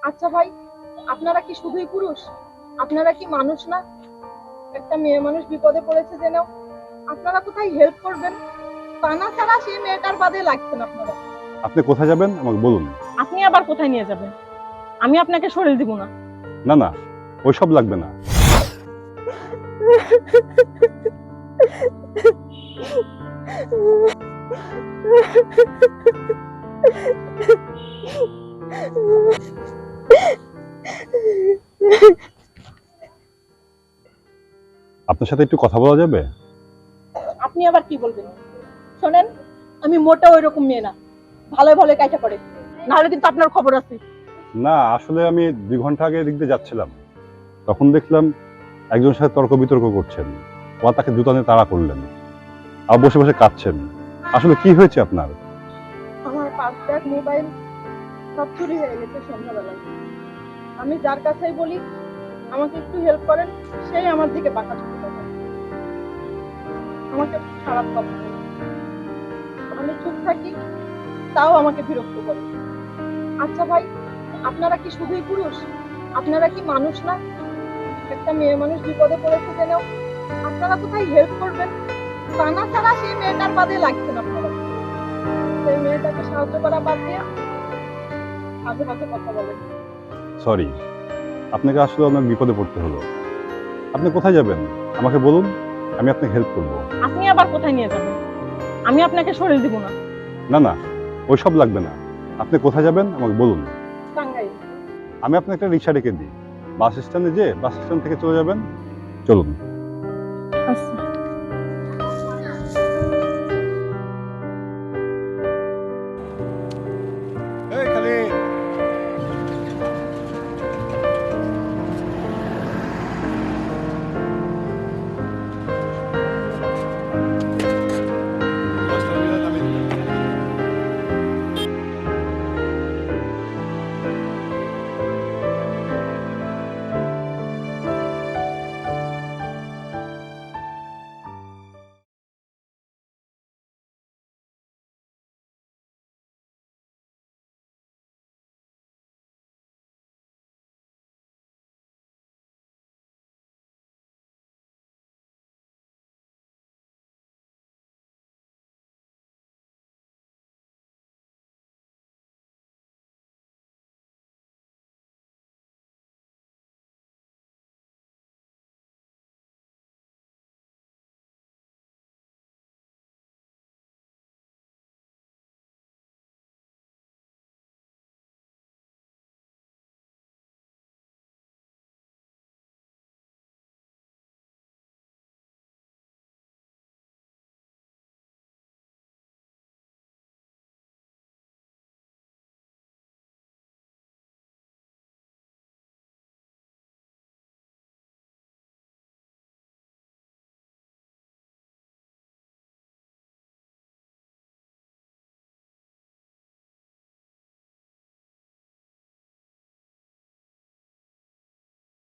আচ্ছা ভাই, আপনারা কি শুধুই পুরুষ? আপনারা কি মানুষ না? একটা মেয়ে মানুষ বিপদে পড়েছে জেনেও আপনারা কোথায় হেল্প করবেন? তা না ছাড়া সেই মেয়েটার বাদে লাগছেন আপনারা। আপনি কোথায় যাবেন আমাকে বলুন। আপনি আবার কোথায় নিয়ে যাবেন? আমি আপনাকে শরীর দিব না। না না, ওইসব লাগবে না। আপনার সাথে একটু কথা বলা যাবে? আপনি আবার কি বলবেন? শোনেন, আমি মোটা ওই রকম মেয়ে না, ভালো ভালো কাইটা করে, নাহলে কিন্তু আপনার খবর আছে। না, আসলে আমি 2 ঘন্টা আগে এদিক দিয়ে যাচ্ছিলাম, তখন দেখলাম একজনের সাথে তর্ক বিতর্ক করছেন। ওরা তাকে জুতা নিয়ে তাড়া করলেন, আর বসে বসে কাঁদছেন। আসলে কি হয়েছে আপনার? আমার পার্স ব্যাগ মোবাইল সব চুরি হয়ে গেছে সন্ধ্যাবেলায়। আমি যার কাছেই বলি আমাকে একটু হেল্প করেন, সেই আমার দিকে বাঁকা চোখে তাকায়, আমাকে খারাপ কথা বলে। আমি চুপ থাকি, তাও আমাকে বিরক্ত করে। আচ্ছা ভাই, আপনারা কি শুধুই পুরুষ? আপনারা কি মানুষ না? একটা মেয়ে মানুষ বিপদে পড়েছে জেনেও আপনারা কোথায় হেল্প করবেন? তা না ছাড়া সেই মেয়েটার বাদে লাগছেন আপনারা। সেই মেয়েটাকে সাহায্য করা বাদ দিয়ে আজে বাজে কথা বলেন। সরি, আপনাকে আসলে অনেক বিপদে পড়তে হলো। আপনি কোথায় যাবেন আমাকে বলুন, আমি আপনাকে হেল্প করব। আপনি আবার কোথায় নিয়ে যাবেন? আমি আপনাকে শরীর দিব না। না না, ওইসব লাগবে না। আপনি কোথায় যাবেন আমাকে বলুন। টাঙ্গাইল। আমি আপনাকে একটা রিক্সা ডেকে দিই, বাস স্ট্যান্ডে যে বাস স্ট্যান্ড থেকে চলে যাবেন। চলুন। আচ্ছা।